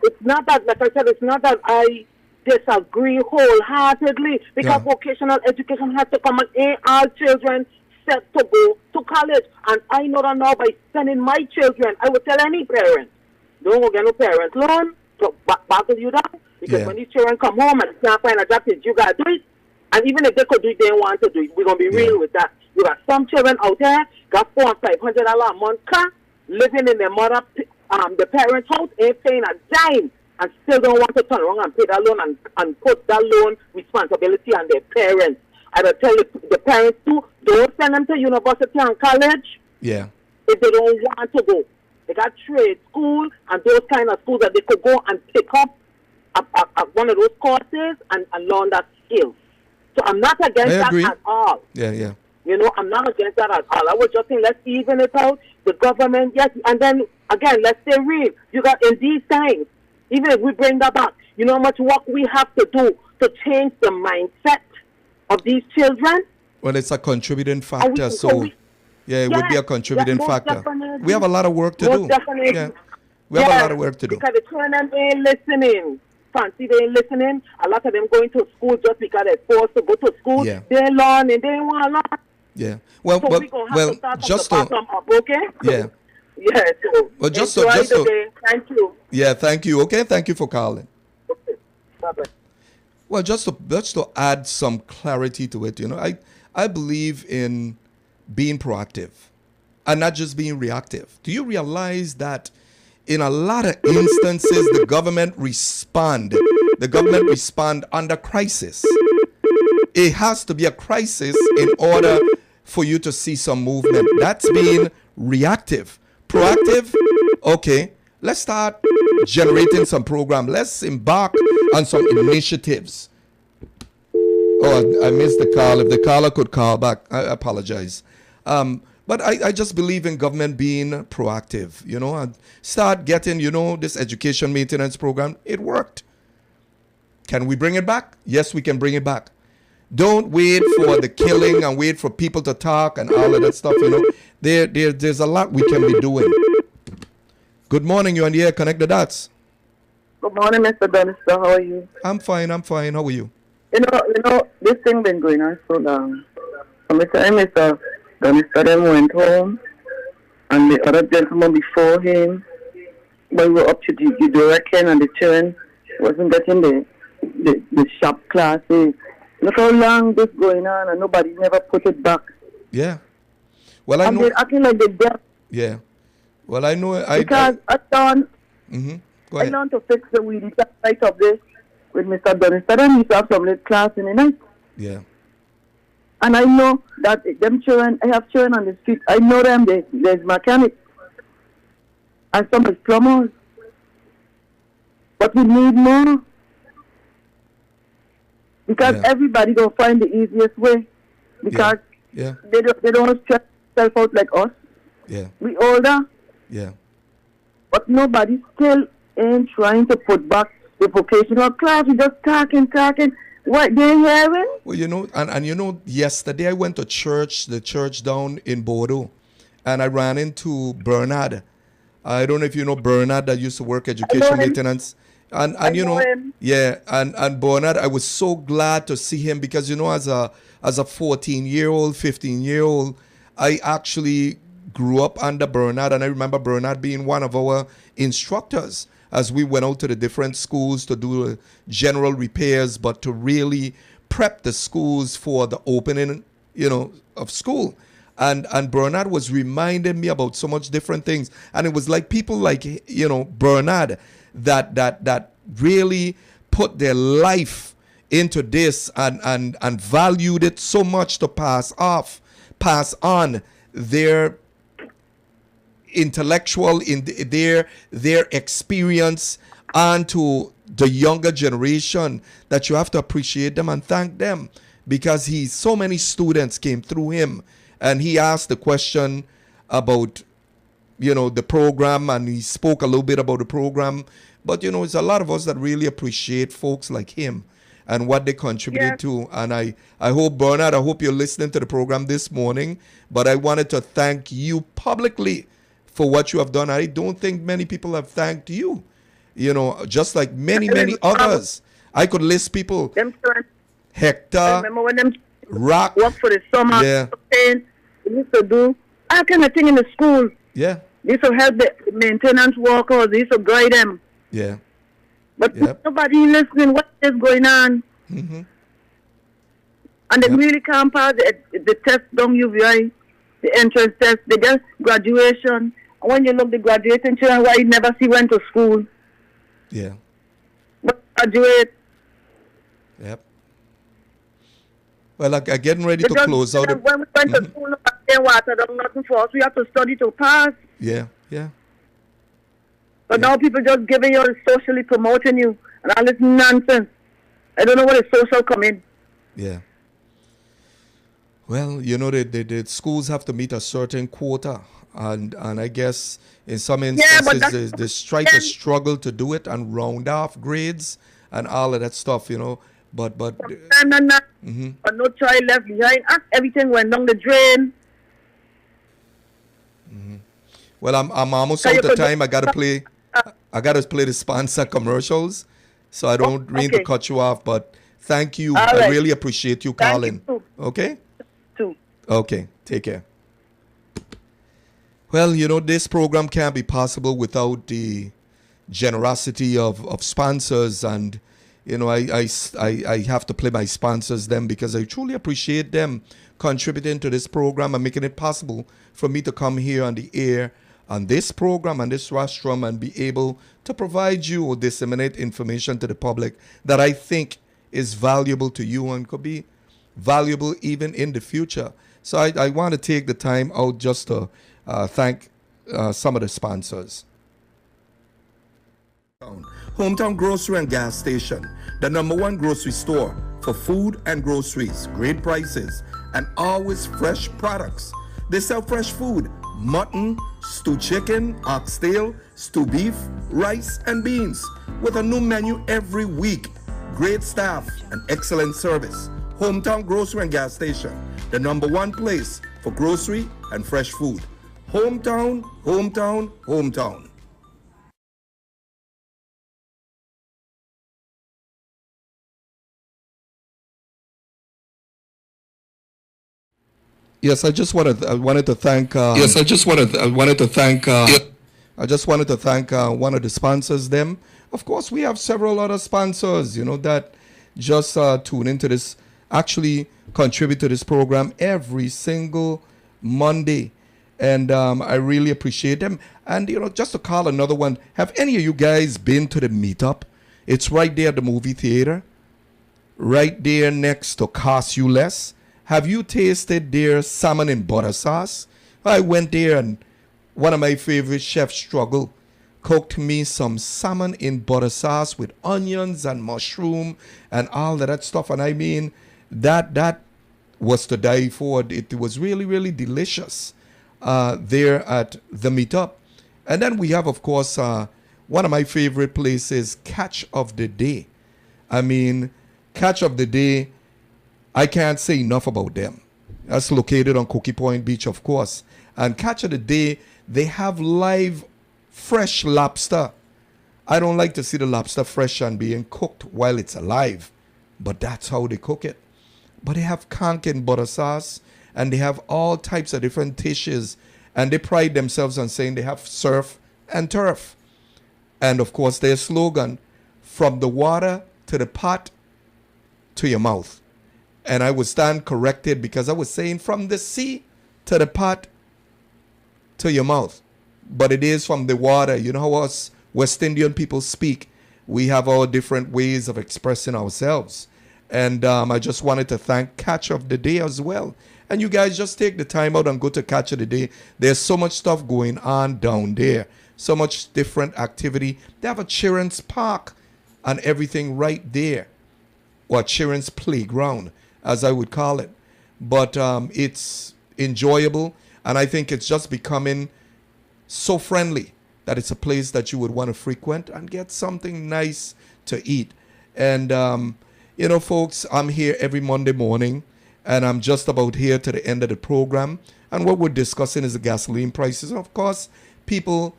it's not that, like I said, it's not that I disagree wholeheartedly, because vocational education has to come and aid all children set to go to college. And I know that now by sending my children, I would tell any parent, don't go get no parent loan to battle you down, because when these children come home and can't find a job, you got to do it. And even if they could do it, they don't want to do it. We're going to be real with that. You got some children out there, got $400 and $500 a month car, living in their mother, the parents' house, ain't paying a dime, and still don't want to turn around and pay that loan and put that loan responsibility on their parents. I will tell the parents too, don't send them to university and college if they don't want to go. They got trade school and those kind of schools that they could go and pick up one of those courses and learn that skill. So I'm not against that at all. Yeah. You know, I'm not against that at all. I was just saying, let's even it out. The government, yes, and then again, let's stay real. You got in these times, even if we bring that back, you know how much work we have to do to change the mindset of these children? Well, it's a contributing factor, it would be a contributing factor. We have a lot of work to do. Definitely. Yeah. We have a lot of work to do. Because the children ain't listening. Fancy, they ain't listening. A lot of them going to school just because they're forced to go to school. Yeah. They learn and they don't want to learn. Yeah. Well, so we're going to have to start from the bottom up, okay? Yeah. Yeah, so well, just enjoy the the day. Thank you. Yeah, thank you. Okay, thank you for calling. Okay. Bye-bye. Well, just to add some clarity to it, you know, I believe in being proactive and not just being reactive. Do you realize that in a lot of instances the government respond under crisis? It has to be a crisis in order for you to see some movement. That's being reactive. Proactive, okay, let's start generating some program. Let's embark on some initiatives. Oh, I missed the call. If the caller could call back, I apologize. But I just believe in government being proactive, you know, and start getting, you know, this education maintenance program. It worked. Can we bring it back? Yes, we can bring it back. Don't wait for the killing and wait for people to talk and all of that stuff, you know. There's a lot we can be doing. Good morning, you're on the air, Connect the Dots. Good morning, Mr. Donister. How are you? I'm fine. How are you? You know, this thing been going on so long. From the time Mr. Donister then went home, and the other gentleman before him, we were up to the direction, and the children wasn't getting the shop classes. Look how long this going on, and nobody never put it back. Yeah. Well, I know. They're acting like they're deaf. Yeah. Well, I know. Because I learned, Go I ahead. learned to fix the weedy right up there with Mr. Donister. Then he used to have some little class in the night. Yeah. And I know that them children, I have children on the street. I know them. There's mechanics and some is plumbers. But we need more. Because everybody don't find the easiest way. Because Yeah. they don't stress themselves out like us. Yeah. We older, Yeah. but nobody still ain't trying to put back the vocational class. We just talking. What they hearing? Well, you know, and you know, yesterday I went to church, the church down in Bordeaux, and I ran into Bernard. I don't know if you know Bernard that used to work education maintenance. And you know, him. yeah, and Bernard, I was so glad to see him because, you know, as a 14-year-old, 15-year-old, I actually grew up under Bernard, and I remember Bernard being one of our instructors as we went out to the different schools to do general repairs, but to really prep the schools for the opening, you know, of school. And Bernard was reminding me about so much different things. And it was like people like, you know, Bernard that really put their life into this and valued it so much to pass on their intellectual in their experience onto the younger generation, that you have to appreciate them and thank them, because so many students came through him, and he asked the question about, you know, the program, and he spoke a little bit about the program. But, you know, it's a lot of us that really appreciate folks like him and what they contributed to. And I hope, Bernard, I hope you're listening to the program this morning. But I wanted to thank you publicly for what you have done. I don't think many people have thanked you, you know, just like many others. I could list people. Them children, Hector, remember when them Rock. work for the summer, Yeah. they used to do all kind of thing in the school. Yeah, They used to help the maintenance workers. They used to guide them. yeah. But Yep. nobody listening. What is going on? Mm-hmm. And they Yep. really can't pass the test down UVI, the entrance test. They get graduation. And when you look the graduating children, why you never see went to school, Yeah. but graduate. Yep. Well, I'm getting ready to Because close out. when we went to school, nobody water down nothing for us. We have to study to pass. Yeah, yeah. But now people just giving you, socially promoting you, and all this nonsense. I don't know where the social come in. Yeah. Well, you know, the schools have to meet a certain quota, and I guess in some instances they try to struggle to do it and round off grades and all of that stuff, you know. But But no child left behind. Everything went down the drain. well, I'm almost out of time. I gotta play the sponsor commercials, so I don't mean to cut you off. But thank you. All I right. really appreciate you Thank calling. you, too. Okay. Too. Okay, take care. Well, you know, this program can't be possible without the generosity of sponsors, and you know, I have to play my sponsors them because I truly appreciate them contributing to this program and making it possible for me to come here on the air on this program and this rostrum and be able to provide you or disseminate information to the public that I think is valuable to you and could be valuable even in the future. So I want to take the time out just to thank some of the sponsors. Hometown Grocery and Gas Station, the #1 grocery store for food and groceries, great prices, and always fresh products. They sell fresh food, mutton, stewed chicken, oxtail, stewed beef, rice, and beans, with a new menu every week. great staff, and excellent service. Hometown Grocery and Gas Station, the #1 place for grocery and fresh food. Hometown, hometown, hometown. Yes, I just wanted to thank. I just wanted to thank one of the sponsors. Them, of course, we have several other sponsors. That just tune into this. Actually, contribute to this program every single Monday, and I really appreciate them. And just to call another one. Have any of you guys been to the meetup? It's right there at the movie theater, right there next to Cost You Less. Have you tasted their salmon in butter sauce? I went there and one of my favorite chefs, Struggle, cooked me some salmon in butter sauce with onions and mushroom and all of that stuff. And I mean, that was to die for. It was really, really delicious there at the meetup. And then we have, of course, one of my favorite places, Catch of the Day. I mean, Catch of the Day, I can't say enough about them. That's located on Cookie Point Beach, of course. And Catch of the Day, they have live fresh lobster. I don't like to see the lobster fresh and being cooked while it's alive, but that's how they cook it. But they have conch and butter sauce, and they have all types of different dishes, and they pride themselves on saying they have surf and turf. And of course, their slogan, from the water to the pot to your mouth. And I would stand corrected because I was saying from the sea to the pot to your mouth. But it is from the water. You know how us West Indian people speak. We have our different ways of expressing ourselves. And I just wanted to thank Catch of the Day as well. And you guys just take the time out and go to Catch of the Day. There's so much stuff going on down there. So much different activity. They have a children's park and everything right there. Or children's playground, as I would call it. But it's enjoyable, and I think it's just becoming so friendly that it's a place that you would want to frequent and get something nice to eat. And, folks, I'm here every Monday morning, and I'm just about here to the end of the program. And what we're discussing is the gasoline prices. And of course, people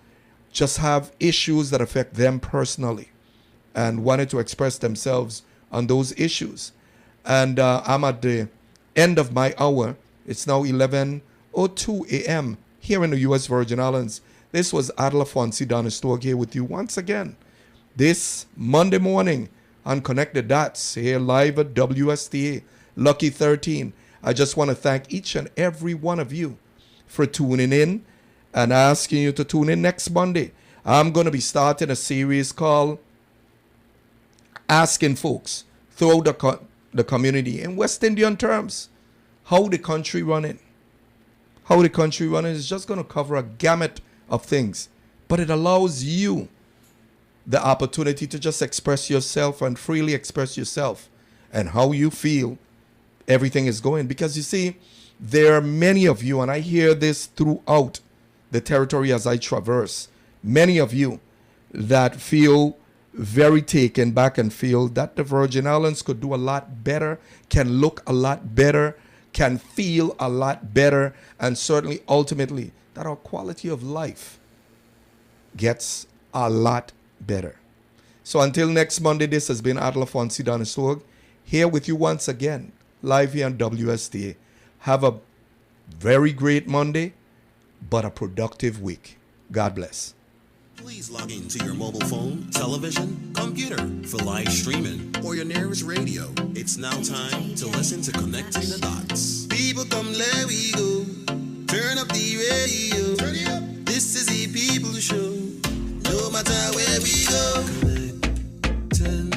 just have issues that affect them personally and wanted to express themselves on those issues. And I'm at the end of my hour. It's now 11:02 a.m. here in the U.S. Virgin Islands. This was Adela Fonsi Donistorg here with you once again this Monday morning on Connect the Dots here live at WSTA Lucky 13. I just want to thank each and every one of you for tuning in and asking you to tune in next Monday. I'm going to be starting a series called Asking Folks throughout the community in West Indian terms, how the country running. How the country running is just going to cover a gamut of things, but it allows you the opportunity to just express yourself and freely express yourself and how you feel everything is going. Because you see, there are many of you, and I hear this throughout the territory as I traverse, many of you that feel very taken back and feel that the Virgin Islands could do a lot better, can look a lot better, can feel a lot better, and certainly ultimately that our quality of life gets a lot better. So until next Monday, this has been Adela Fonsi Donistorg here with you once again, live here on WSTA. Have a very great Monday, but a productive week. God bless. Please log in to your mobile phone, television, computer for live streaming or your nearest radio. It's now time to listen to Connecting the Dots. People come, let we go. Turn up the radio. Turn it up. This is the People Show. No matter where we go. Connecting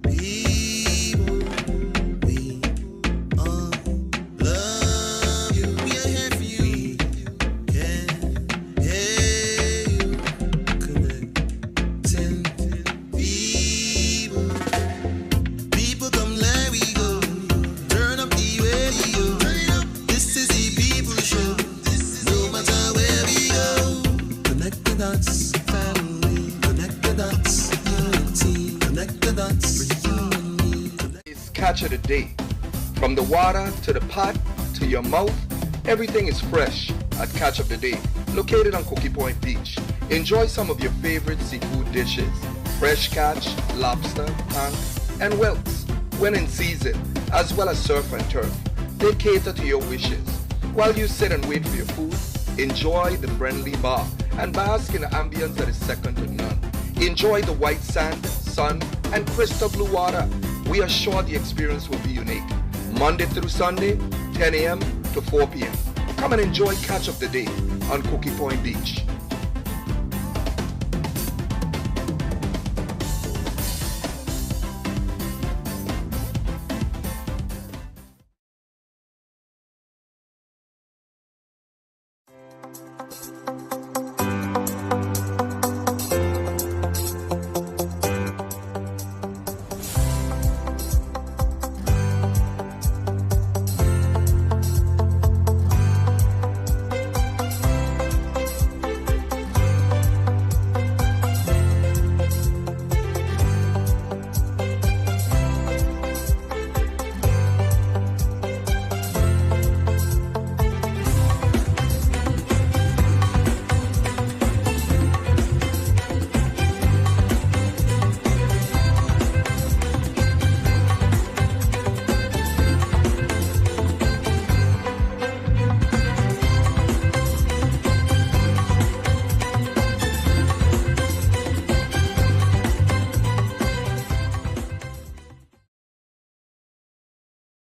people. We all love you. We are here for you. We can hear you. Connecting people. People come, let we go. Turn up the radio. Turn it up. This is the People Show. No matter where we go. Connect the dots, family. Connect the dots, unity. Connect the dots, for you and catch of the day. From the water to the pot to your mouth, everything is fresh at Catch of the Day, located on Cookie Point Beach. Enjoy some of your favorite seafood dishes, fresh catch, lobster, tank, and whelks when in season, as well as surf and turf. They cater to your wishes. While you sit and wait for your food, enjoy the friendly bar and bask in the ambience that is second to none. Enjoy the white sand, sun, and crystal blue water. We are sure the experience will be unique. Monday through Sunday, 10 a.m. to 4 p.m. Come and enjoy Catch of the Day on Cookie Point Beach.